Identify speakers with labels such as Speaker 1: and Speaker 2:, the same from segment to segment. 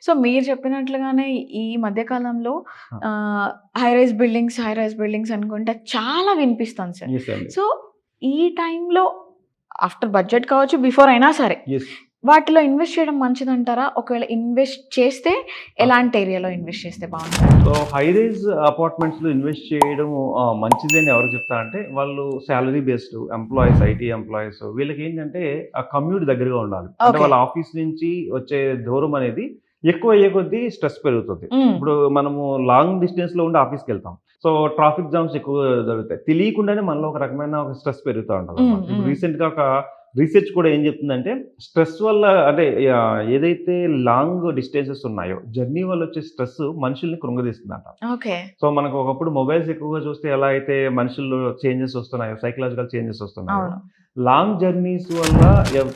Speaker 1: So మీరు చెప్పినట్లుగానే ఈ మధ్య కాలంలో
Speaker 2: ఆ!
Speaker 1: హై రైజ్ బిల్డింగ్స్ అనుకుంటే చాలా వినిపిస్తుంది సార్.
Speaker 2: యెస్ అండి.
Speaker 1: సో ఈ టైంలో ఆఫ్టర్ బడ్జెట్ కావచ్చు, బిఫోర్ అయినా సరే
Speaker 2: యెస్.
Speaker 1: వాటిలో ఇన్వెస్ట్ చేయడం మంచిదంటారా? ఒకవేళ ఇన్వెస్ట్ చేస్తే
Speaker 2: ఆ!
Speaker 1: ఎలాంటి ఏరియాలో ఇన్వెస్ట్ చేస్తే బావుంటది?
Speaker 2: సో హై రైజ్ అపార్ట్మెంట్స్‌లో ఇన్వెస్ట్ చేయడం మంచిది అని ఎవరు చెప్తారంటే, వాళ్ళు salary based employees, IT employees వీళ్ళకేంటంటే ఆ కమ్యూట్ దగ్గరగా ఉండాలి. అంటే
Speaker 1: ఓకే.
Speaker 2: వాళ్ళ ఆఫీస్ నుంచి వచ్చే దూరం అనేది ఎక్కువ అయ్యే కొద్దీ స్ట్రెస్ పెరుగుతది.
Speaker 1: హ్మ్.
Speaker 2: ఇప్పుడు మనము లాంగ్ డిస్టెన్స్‌లో ఉండి ఆఫీస్‌కెళ్తాం. సో ట్రాఫిక్ జామ్స్ ఎక్కువగా జరుగుతాయి. తెలియకుండానే మనలో ఒక రకమైన ఒక స్ట్రెస్ పెరుగుతా
Speaker 1: హ్మ్.
Speaker 2: ఉంటదన్నమాట. ఇప్పుడు
Speaker 1: హ్మ్.
Speaker 2: రీసెంట్‌గా ఒక రీసెర్చ్ కూడా ఏం చెప్తుందంటే, స్ట్రెస్ వల్ల అంటే ఏదైతే లాంగ్ డిస్టెన్సెస్ ఉన్నాయో, జర్నీ వల్ల వచ్చే స్ట్రెస్ మనుషుల్ని కృంగదీస్తుందంట.
Speaker 1: ఓకే.
Speaker 2: సో, మనకు ఒకప్పుడు మొబైల్స్ ఎక్కువగా చూస్తే ఎలా అయితే మనుషుల్లో చేంజెస్ వస్తున్నాయో, సైకలాజికల్ చేంజెస్ వస్తున్నాయో,
Speaker 1: అవును.
Speaker 2: లాంగ్ జర్నీస్ వల్ల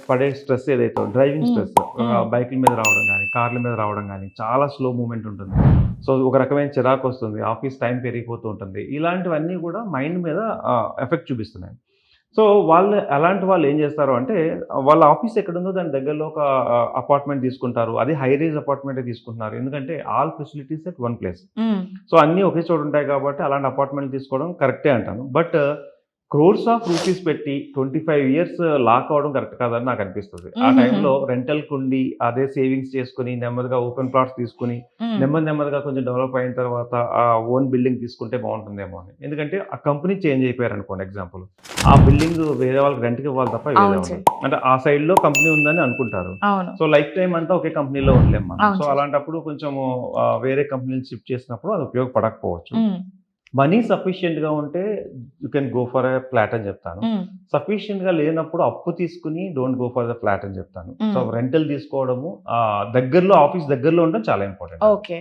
Speaker 2: పడే స్ట్రెస్ ఏదైతే డ్రైవింగ్
Speaker 1: హ్మ్.
Speaker 2: స్ట్రెస్
Speaker 1: హ్మ్.
Speaker 2: బైకుల మీద రావడం గానీ, కార్ల మీద రావడం గానీ, చాలా స్లో మూవ్‌మెంట్ ఉంటుంది. సో, ఒక రకమైన చిరాకొస్తుంది. ఆఫీస్ టైం పెరిగిపోతూ ఉంటుంది. ఇలాంటివన్నీ కూడా మైండ్ మీద ఎఫెక్ట్ చూపిస్తున్నాయి. సో, అలాంటి వాళ్ళు ఏం చేస్తారు అంటే, వాళ్ళ ఆఫీస్ ఎక్కడుందో దాని దగ్గరలో ఒక అపార్ట్‌మెంట్ తీసుకుంటారు. అది హై రైజ్ అపార్ట్‌మెంటే తీసుకుంటున్నారు. ఎందుకంటే all facilities at one place.
Speaker 1: హ్మ్.
Speaker 2: సో, అన్నీ ఒకే చోట ఉంటాయి కాబట్టి అలాంటి అపార్ట్‌మెంట్ తీసుకోవడం కరెక్టే అంటాను. బట్ క్రోర్స్ ఆఫ్ రూపీస్ పెట్టి 25 ఇయర్స్ లాక్ అవ్వడం కరెక్ట్ కాదని నాకనిపిస్తది. ఆ
Speaker 1: హుహుహు.
Speaker 2: టైంలో రెంటల్‌కుండి అదే సేవింగ్స్ చేసుకొని నెమ్మదిగా ఓపెన్ ప్లాట్స్ తీసుకొని
Speaker 1: హ్మ్.
Speaker 2: నెమ్మదిగా కొంచెం డెవలప్ అయిన తర్వాత ఓన్ బిల్డింగ్ తీసుకుంటే బావుంటుందేమో అని. ఎందుకంటే ఆ కంపెనీ చేంజ్ అయిపోయారనుకోండి ఎగ్జాంపుల్. ఆ బిల్డింగ్ వేరే వాళ్ళకి రెంట్‌కి ఇవ్వాలి తప్ప వేరే
Speaker 1: అవును
Speaker 2: వాళ్ళు.
Speaker 1: సార్.
Speaker 2: అంటే ఆ సైడ్‌లో కంపెనీ ఉందని అనుకుంటారు.
Speaker 1: అవును.
Speaker 2: సో, లైఫ్ టైమ్ అంతా ఒకే కంపెనీలో ఉండలేం మనం.
Speaker 1: అవును
Speaker 2: సో,
Speaker 1: సార్.
Speaker 2: అలాంటప్పుడు కొంచెము వేరే కంపెనీ‌ని షిఫ్ట్ చేసినప్పుడు అది ఉపయోగపడకపోవచ్చు.
Speaker 1: హ్మ్.
Speaker 2: మనీ సఫిషియెంట్‌గా ఉంటే you can go for a flat అని చెప్తాను.
Speaker 1: హ్మ్.
Speaker 2: సఫిషియెంట్‌గా లేనప్పుడు అప్పు తీసుకొని don't go for the flat అని చెప్తాను. సో,
Speaker 1: హ్మ్.
Speaker 2: రెంటల్ తీసుకోవడము దగ్గరలో ఆఫీస్ దగ్గరలో ఉండడం చాలా ఇంపార్టెంట్ అండి.
Speaker 1: ఓకే.